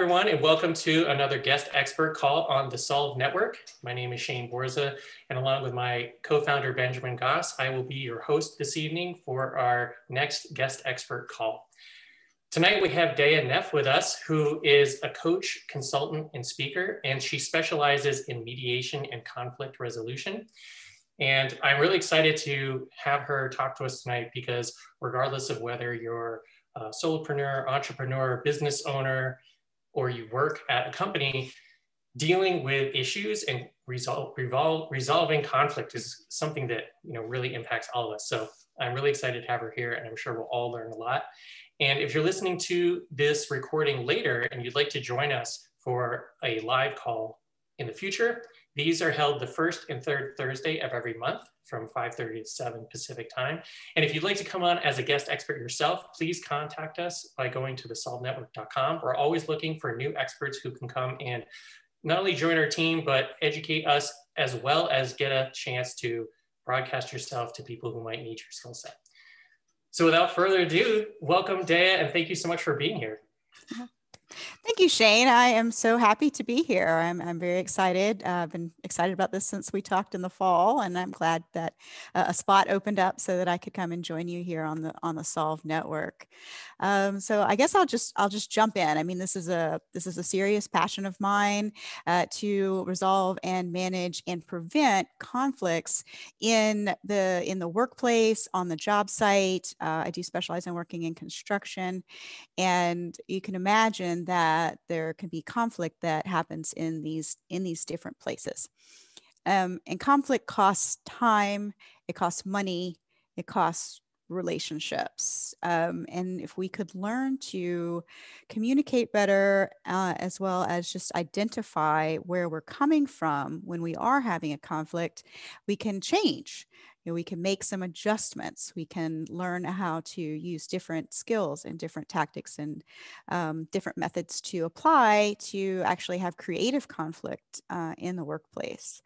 everyone, and welcome to another guest expert call on the Solve Network. My name is Shane Borza, and along with my co-founder, Benjamin Goss, I will be your host this evening for our next guest expert call. Tonight, we have Daya Naef with us, who is a coach, consultant, and speaker, and she specializes in mediation and conflict resolution. And I'm really excited to have her talk to us tonight because regardless of whether you're a solopreneur, entrepreneur, business owner, or you work at a company, dealing with issues and resolving conflict is something that really impacts all of us. So I'm really excited to have her here, and I'm sure we'll all learn a lot. And if you're listening to this recording later and you'd like to join us for a live call in the future, these are held the first and third Thursday of every month from 5:30 to 7 Pacific time. And if you'd like to come on as a guest expert yourself, please contact us by going to thesolvenetwork.com. We're always looking for new experts who can come and not only join our team, but educate us as well as get a chance to broadcast yourself to people who might need your skill set. So without further ado, welcome Daya, and thank you so much for being here. Thank you, Shane. I am so happy to be here. I'm very excited. I've been excited about this since we talked in the fall, and I'm glad that a spot opened up so that I could come and join you here on the Solve Network. So I guess I'll just jump in. I mean, this is a serious passion of mine to resolve and manage and prevent conflicts in the workplace, on the job site. I do specialize in working in construction, and you can imagine that there can be conflict that happens in these different places. And conflict costs time, it costs money, it costs relationships. And if we could learn to communicate better, as well as just identify where we're coming from when we are having a conflict, we can change. We can make some adjustments. We can learn how to use different skills and different tactics and different methods to apply to actually have creative conflict in the workplace.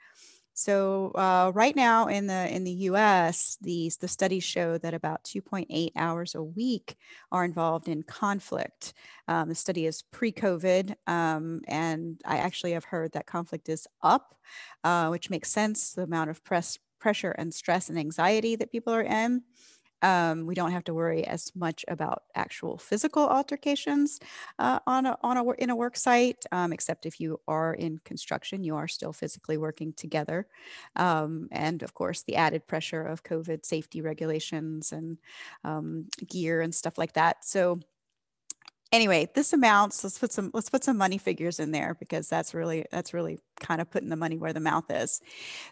So right now in the U.S., the studies show that about 2.8 hours a week are involved in conflict. The study is pre-COVID, and I actually have heard that conflict is up, which makes sense. The amount of pressure and stress and anxiety that people are in. We don't have to worry as much about actual physical altercations in a work site, except if you are in construction, you are still physically working together. And of course, the added pressure of COVID safety regulations and gear and stuff like that. So anyway, this amounts, let's put some money figures in there, because that's really kind of putting the money where the mouth is.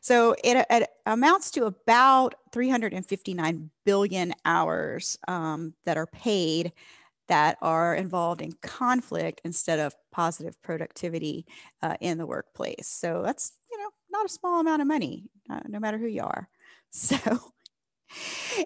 So it amounts to about 359 billion hours that are paid that are involved in conflict instead of positive productivity in the workplace. So that's, not a small amount of money, no matter who you are. So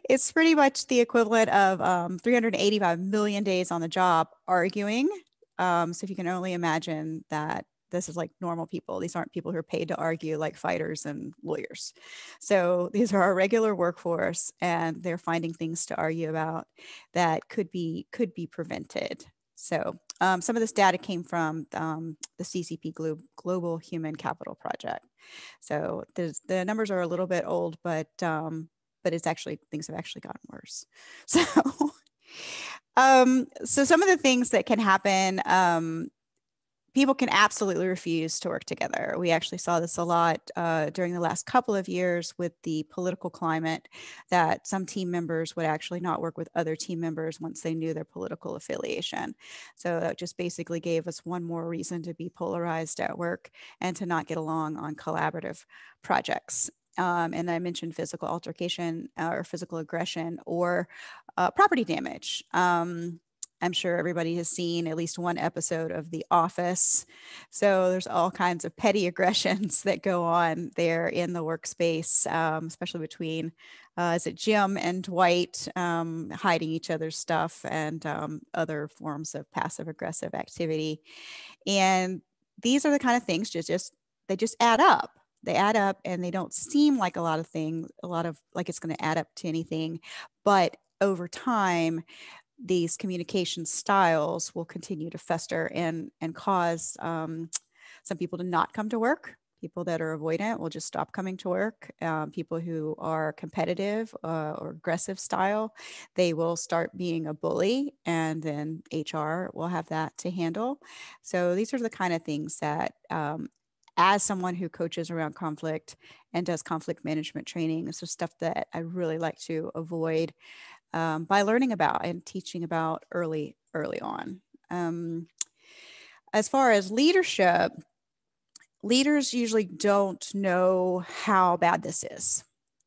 it's pretty much the equivalent of 385 million days on the job arguing. So if you can only imagine that this is like normal people. These aren't people who are paid to argue like fighters and lawyers. So these are our regular workforce, and they're finding things to argue about that could be prevented. So some of this data came from the CCP Global Human Capital Project. So the numbers are a little bit old, but it's actually, things have actually gotten worse. So, so some of the things that can happen, people can absolutely refuse to work together. We actually saw this a lot during the last couple of years with the political climate, that some team members would actually not work with other team members once they knew their political affiliation. So that just basically gave us one more reason to be polarized at work and to not get along on collaborative projects. And I mentioned physical altercation or physical aggression or property damage. I'm sure everybody has seen at least one episode of The Office. So there's all kinds of petty aggressions that go on there in the workspace, especially between, is it Jim and Dwight, hiding each other's stuff, and other forms of passive aggressive activity. And these are the kind of things they just add up. They add up, and they don't seem like like it's going to add up to anything. But over time, these communication styles will continue to fester and cause some people to not come to work. People that are avoidant will just stop coming to work. People who are competitive or aggressive style, they will start being a bully, and then HR will have that to handle. So these are the kind of things that, as someone who coaches around conflict and does conflict management training, this is stuff that I really like to avoid by learning about and teaching about early on. As far as leadership, leaders usually don't know how bad this is.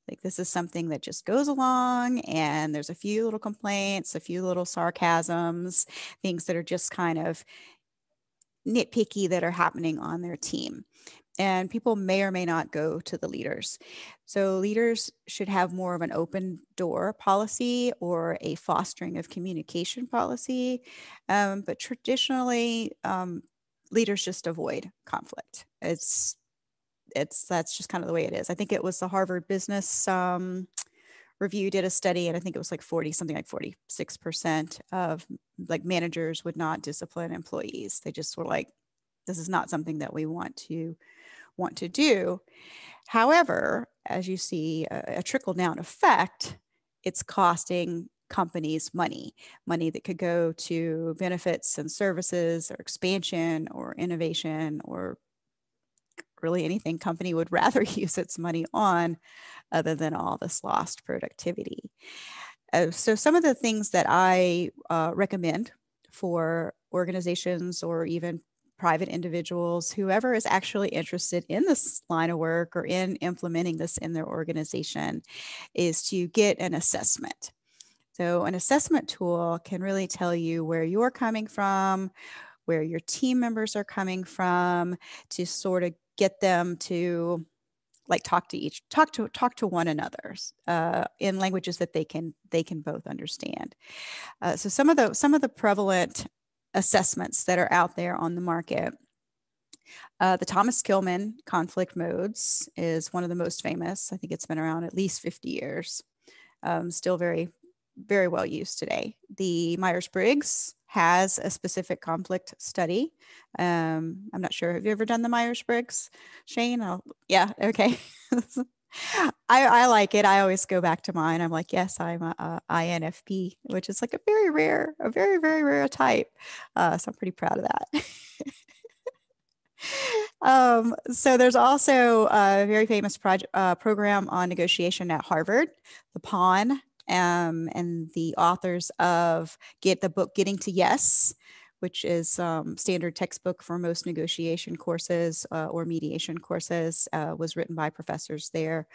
Like, this is something that just goes along, and there's a few little complaints, a few little sarcasms, things that are just kind of nitpicky that are happening on their team. And people may or may not go to the leaders. So leaders should have more of an open door policy or a fostering of communication policy. But traditionally, leaders just avoid conflict. That's just kind of the way it is. I think it was the Harvard Business Review did a study, and I think it was like 46% of like managers would not discipline employees. They just were like, this is not something that we want to do. However, as you see a trickle down effect, it's costing companies money that could go to benefits and services or expansion or innovation or really anything company would rather use its money on other than all this lost productivity. So some of the things that I recommend for organizations or even private individuals, whoever is actually interested in this line of work or in implementing this in their organization, is to get an assessment. So an assessment tool can really tell you where you're coming from, where your team members are coming from, to sort of get them to like talk to one another in languages that they can both understand. So some of the prevalent assessments that are out there on the market, the Thomas Kilmann conflict modes is one of the most famous. I think it's been around at least 50 years. Still very, very well used today. The Myers-Briggs has a specific conflict study. I'm not sure. Have you ever done the Myers-Briggs, Shane? Yeah. Okay. I like it. I always go back to mine. I'm like, yes, I'm a INFP, which is like a very, very rare type. So I'm pretty proud of that. So there's also a very famous program on negotiation at Harvard, the PON, and the authors of the book Getting to Yes, which is standard textbook for most negotiation courses or mediation courses, was written by professors there.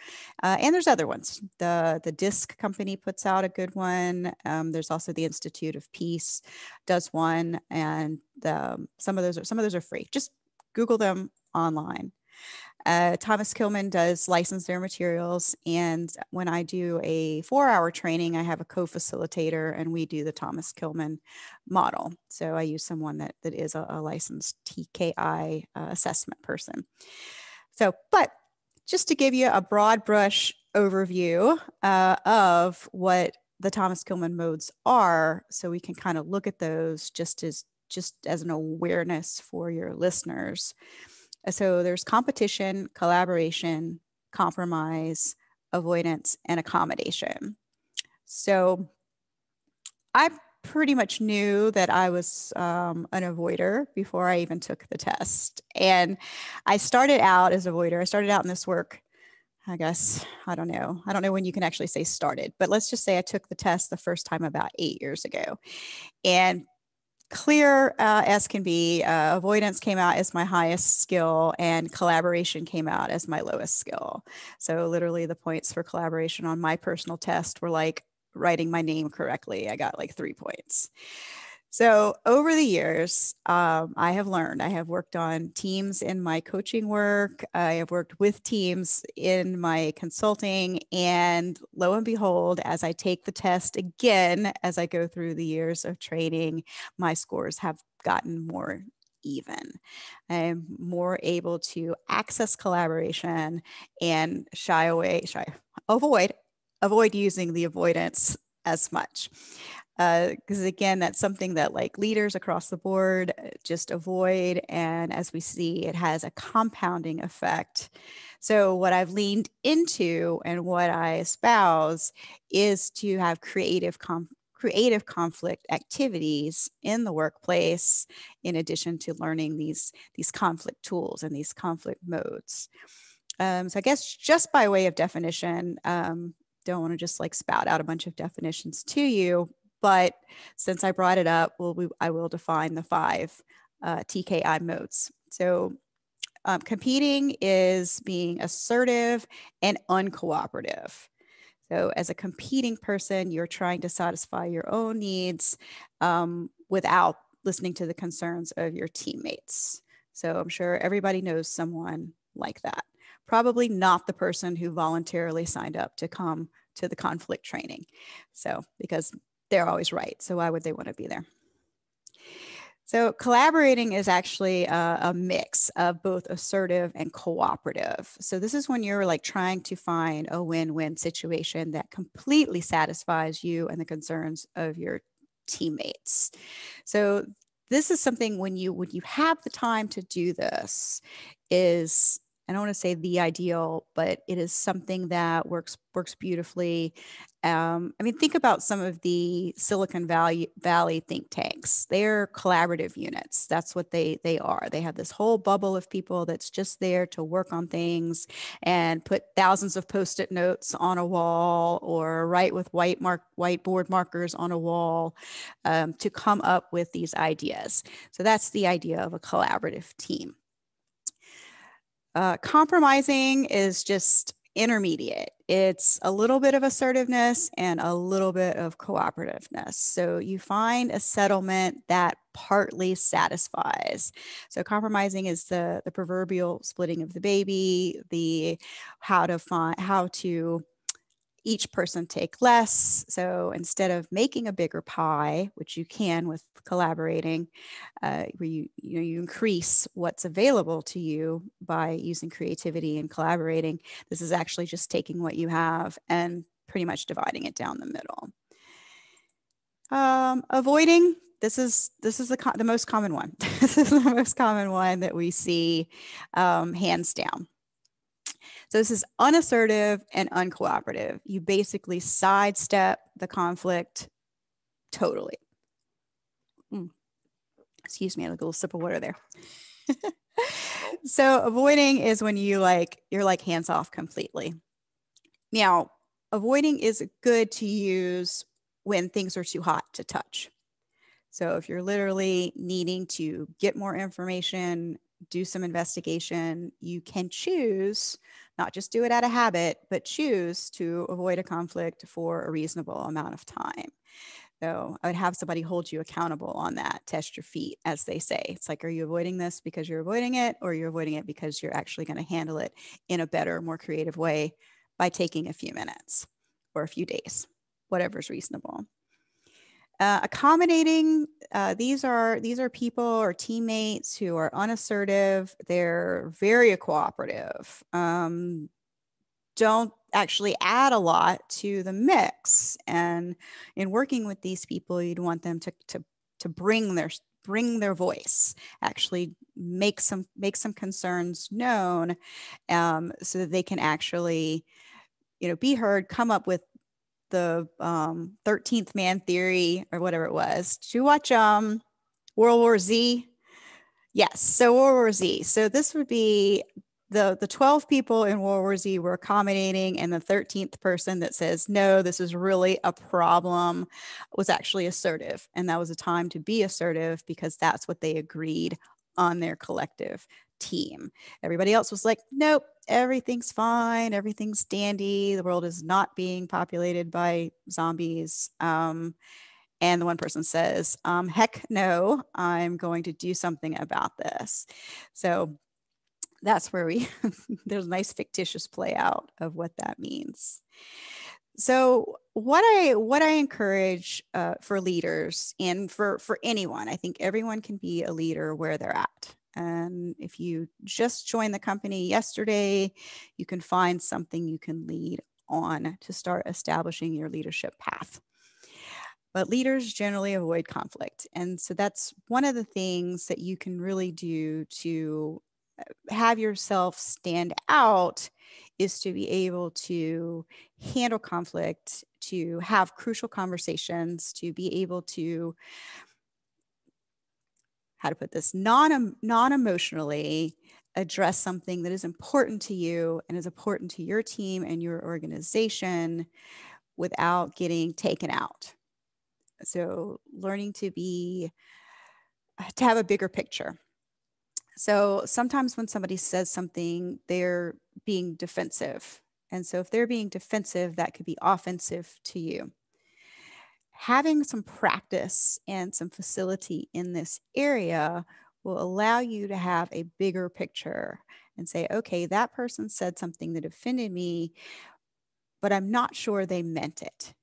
And there's other ones. The DISC company puts out a good one. There's also the Institute of Peace does one, and some of those are free. Just Google them online. Thomas Kilmann does license their materials, and when I do a 4-hour training, I have a co-facilitator, and we do the Thomas Kilmann model. So I use someone that is a licensed TKI assessment person. So, but just to give you a broad brush overview of what the Thomas Kilmann modes are, so we can kind of look at those just as an awareness for your listeners. So there's competition, collaboration, compromise, avoidance, and accommodation. So I pretty much knew that I was an avoider before I even took the test. And I started out as an avoider. I started out in this work, I guess, I don't know when you can actually say started, but let's just say I took the test the first time about 8 years ago. And clear as can be, avoidance came out as my highest skill, and collaboration came out as my lowest skill. So literally the points for collaboration on my personal test were like writing my name correctly. I got like 3 points. So over the years, I have learned. I have worked on teams in my coaching work. I have worked with teams in my consulting. And lo and behold, as I take the test again, as I go through the years of training, my scores have gotten more even. I'm more able to access collaboration and avoid using the avoidance as much. Because again, that's something that like leaders across the board just avoid. And as we see, it has a compounding effect. So what I've leaned into and what I espouse is to have creative conflict activities in the workplace, in addition to learning these conflict tools and these conflict modes. So I guess just by way of definition, don't want to just like spout out a bunch of definitions to you, but since I brought it up, I will define the 5 TKI modes. So competing is being assertive and uncooperative. So as a competing person, you're trying to satisfy your own needs without listening to the concerns of your teammates. So I'm sure everybody knows someone like that. Probably not the person who voluntarily signed up to come to the conflict training. So because they're always right. So why would they want to be there? So collaborating is actually a mix of both assertive and cooperative. So this is when you're like trying to find a win-win situation that completely satisfies you and the concerns of your teammates. So this is something when you have the time to do this is, I don't want to say the ideal, but it is something that works beautifully. I mean, think about some of the Silicon Valley think tanks. They're collaborative units. That's what they are. They have this whole bubble of people that's just there to work on things and put thousands of Post-it notes on a wall or write with whiteboard markers on a wall to come up with these ideas. So that's the idea of a collaborative team. Compromising is just intermediate. It's a little bit of assertiveness and a little bit of cooperativeness. So you find a settlement that partly satisfies. So compromising is the proverbial splitting of the baby, the how to each person take less. So instead of making a bigger pie, which you can with collaborating, where you increase what's available to you by using creativity and collaborating, this is actually just taking what you have and pretty much dividing it down the middle. Avoiding, this is the most common one. This is the most common one that we see hands down. So this is unassertive and uncooperative. You basically sidestep the conflict totally. Excuse me, I took a little sip of water there. So avoiding is when you're like hands off completely. Now, avoiding is good to use when things are too hot to touch. So if you're literally needing to get more information, do some investigation, you can choose, not just do it out of habit, but choose to avoid a conflict for a reasonable amount of time. So I would have somebody hold you accountable on that, test your feet, as they say. It's like, are you avoiding this because you're avoiding it, or you're avoiding it because you're actually going to handle it in a better, more creative way by taking a few minutes or a few days, whatever's reasonable. Accommodating, these are people or teammates who are unassertive. They're very cooperative. Don't actually add a lot to the mix. And in working with these people, you'd want them to bring their voice, actually make some concerns known, so that they can actually, be heard, come up with the 13th man theory or whatever it was. Did you watch World War Z? Yes, so World War Z. So this would be the 12 people in World War Z were accommodating, and the 13th person that says, no, this is really a problem, was actually assertive. And that was a time to be assertive because that's what they agreed on their collective team. Everybody else was like, nope, everything's fine, everything's dandy, the world is not being populated by zombies. And the one person says, heck no, I'm going to do something about this. So that's where there's a nice fictitious play out of what that means. So what I encourage for leaders and for anyone, I think everyone can be a leader where they're at. And if you just joined the company yesterday, you can find something you can lead on to start establishing your leadership path. but leaders generally avoid conflict. And so that's one of the things that you can really do to have yourself stand out, is to be able to handle conflict, to have crucial conversations, to be able to, how to put this, non-emotionally address something that is important to you and is important to your team and your organization without getting taken out. So learning to have a bigger picture. So sometimes when somebody says something, they're being defensive. And so if they're being defensive, that could be offensive to you. Having some practice and some facility in this area will allow you to have a bigger picture and say, okay, that person said something that offended me, but I'm not sure they meant it.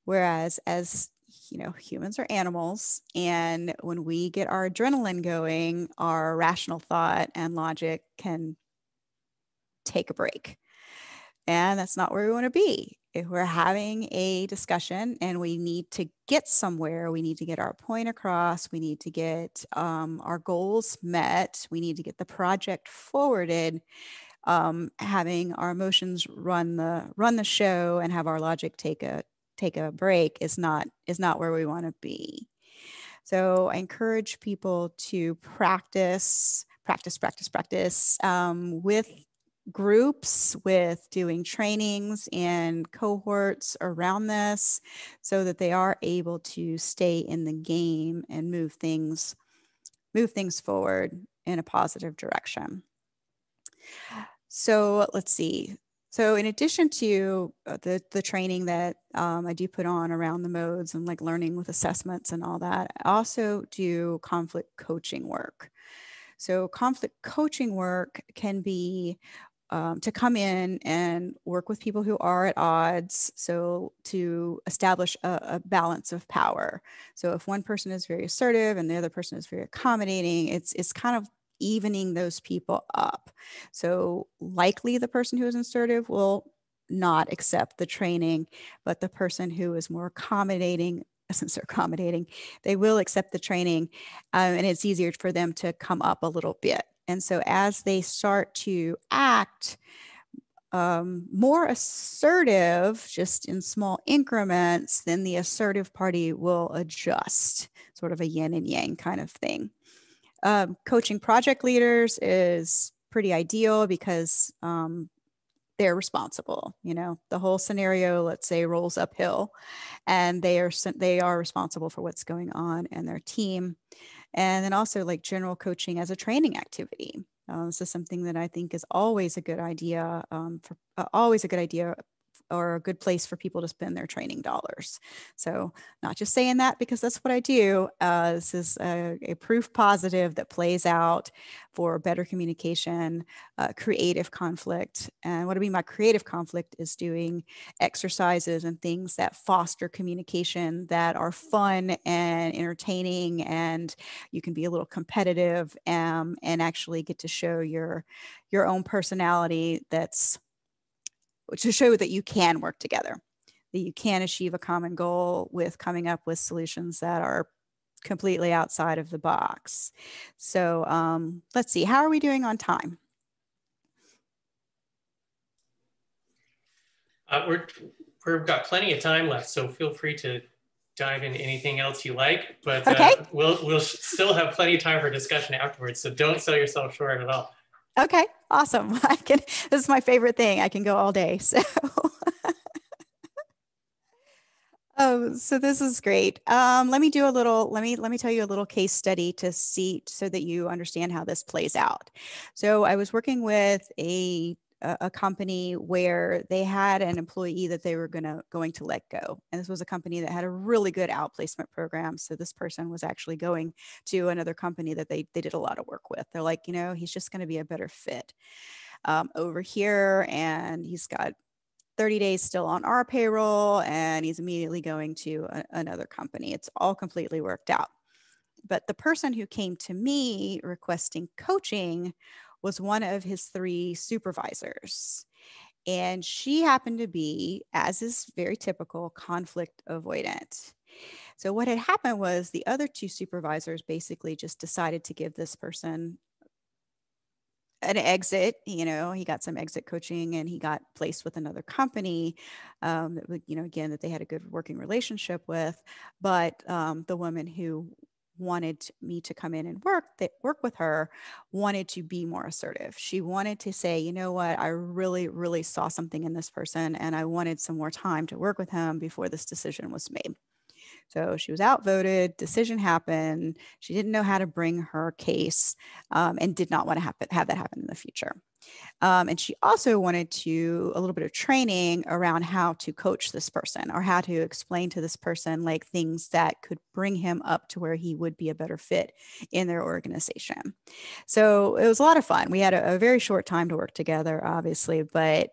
Whereas, as you know, humans are animals, and when we get our adrenaline going, our rational thought and logic can take a break. And that's not where we want to be. If we're having a discussion and we need to get somewhere, we need to get our point across, we need to get our goals met, we need to get the project forwarded, having our emotions run the show and have our logic take a break is not where we want to be. So I encourage people to practice with groups, with doing trainings and cohorts around this, so that they are able to stay in the game and move things forward in a positive direction. So let's see. So in addition to the training that I do put on around the modes and like learning with assessments and all that, I also do conflict coaching work. So conflict coaching work can be to come in and work with people who are at odds. So to establish a balance of power. So if one person is very assertive and the other person is very accommodating, it's kind of evening those people up. So likely the person who is assertive will not accept the training, but the person who is more accommodating, since they're accommodating, they will accept the training, and it's easier for them to come up a little bit. And so as they start to act more assertive, just in small increments, then the assertive party will adjust, sort of a yin and yang kind of thing. Coaching project leaders is pretty ideal because they're responsible. You know, the whole scenario, let's say, rolls uphill, and they are responsible for what's going on in their team. And then also like general coaching as a training activity. This is something that I think is always a good idea or a good place for people to spend their training dollars. So not just saying that because that's what I do. This is a proof positive that plays out for better communication, creative conflict. And what I mean by creative conflict is doing exercises and things that foster communication, that are fun and entertaining, and you can be a little competitive and actually get to show your own personality, to show that you can work together, that you can achieve a common goal with coming up with solutions that are completely outside of the box. So let's see, how are we doing on time? We've got plenty of time left, so feel free to dive into anything else you like, but okay. We'll still have plenty of time for discussion afterwards, so don't sell yourself short at all. Okay, awesome. This is my favorite thing. I can go all day. So, so this is great. Let me tell you a little case study to see, so that you understand how this plays out. So I was working with a company where they had an employee that they were going to let go. And this was a company that had a really good outplacement program. So this person was actually going to another company that they did a lot of work with. They're like, he's just going to be a better fit over here. And he's got 30 days still on our payroll, and he's immediately going to another company. It's all completely worked out. But the person who came to me requesting coaching was one of his 3 supervisors. And she happened to be, as is very typical, conflict avoidant. So what had happened was the other two supervisors basically just decided to give this person an exit. He got some exit coaching and he got placed with another company that would, again, that they had a good working relationship with. But the woman who wanted me to come in and work with her wanted to be more assertive. She wanted to say, you know what, I really, really saw something in this person and I wanted some more time to work with him before this decision was made. So she was outvoted, decision happened. She didn't know how to bring her case and did not want to have that happen in the future. And she also wanted a little bit of training around how to coach this person or how to explain to this person like things that could bring him up to where he would be a better fit in their organization. So it was a lot of fun. We had a very short time to work together, obviously, but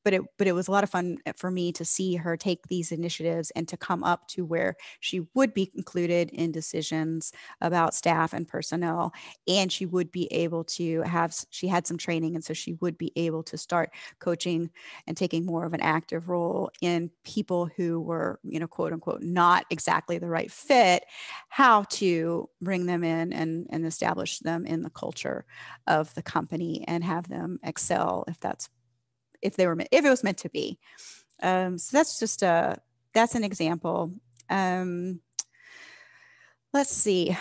it was a lot of fun for me to see her take these initiatives and to come up to where she would be included in decisions about staff and personnel, and she would be able to she had some training, and so she would be able to start coaching and taking more of an active role in people who were, quote unquote, not exactly the right fit, how to bring them in and establish them in the culture of the company and have them excel if it was meant to be. So that's an example. Let's see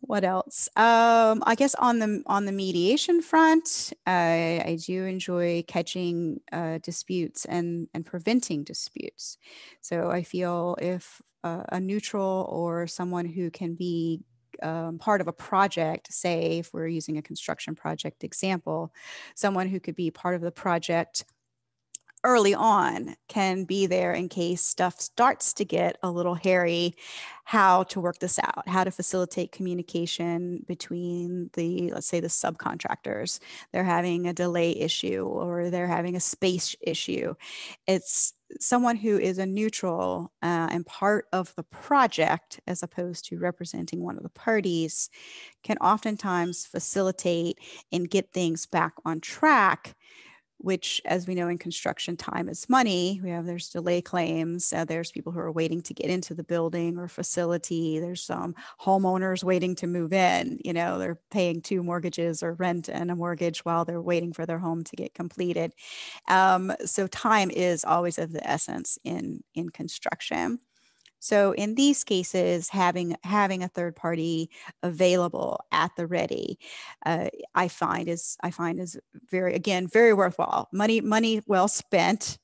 what else. I guess on the mediation front, I do enjoy catching disputes and preventing disputes. So I feel if a neutral or someone who can be part of a project, say if we're using a construction project example, someone who could be part of the project early on can be there in case stuff starts to get a little hairy, how to work this out, how to facilitate communication between let's say the subcontractors. They're having a delay issue or they're having a space issue. It's someone who is a neutral and part of the project as opposed to representing one of the parties can oftentimes facilitate and get things back on track, which, as we know, in construction, time is money. There's delay claims. There's people who are waiting to get into the building or facility. There's some homeowners waiting to move in. They're paying 2 mortgages or rent and a mortgage while they're waiting for their home to get completed. So time is always of the essence in construction. So in these cases, having a third party available at the ready, I find is very worthwhile. Money well spent.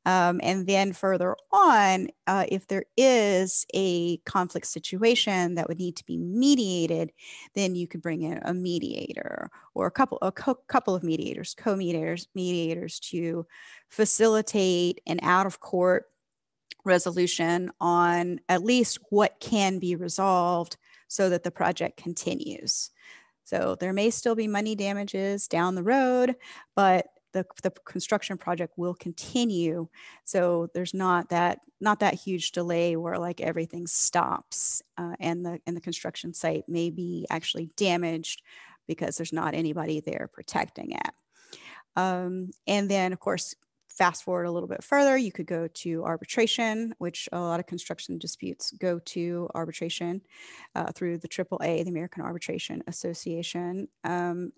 And then further on, if there is a conflict situation that would need to be mediated, then you could bring in a mediator or a couple of mediators, mediators to facilitate an out-of-court resolution on at least what can be resolved so that the project continues. So there may still be money damages down the road, but the construction project will continue. So there's not that huge delay where like everything stops and the construction site may be actually damaged because there's not anybody there protecting it. And then, of course, fast forward a little bit further, you could go to arbitration, which a lot of construction disputes go to arbitration through the AAA, the American Arbitration Association.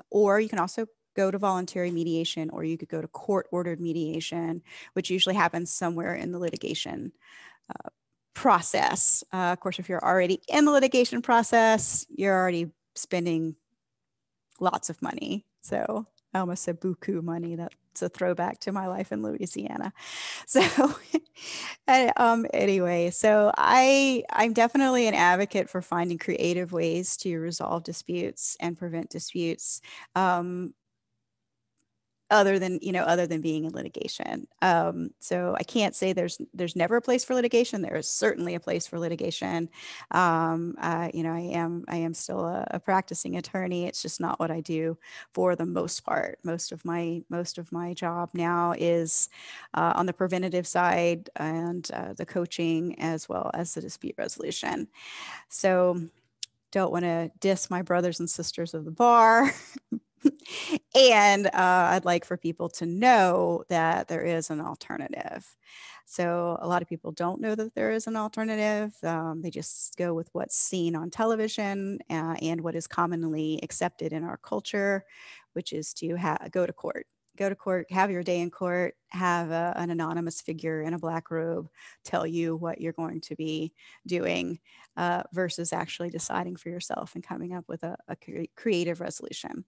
Or you can also go to voluntary mediation, or you could go to court-ordered mediation, which usually happens somewhere in the litigation process. Of course, if you're already in the litigation process, you're already spending lots of money. So I almost said buku money. That's a throwback to my life in Louisiana. So anyway, so I'm definitely an advocate for finding creative ways to resolve disputes and prevent disputes. Other than being in litigation. So I can't say there's never a place for litigation. There is certainly a place for litigation. I am still a practicing attorney. It's just not what I do for the most part. Most of my job now is on the preventative side and the coaching as well as the dispute resolution. So don't want to diss my brothers and sisters of the bar, And I'd like for people to know that there is an alternative. So a lot of people don't know that there is an alternative. They just go with what's seen on television and what is commonly accepted in our culture, which is to go to court. Go to court, have your day in court, have an anonymous figure in a black robe tell you what you're going to be doing versus actually deciding for yourself and coming up with a creative resolution.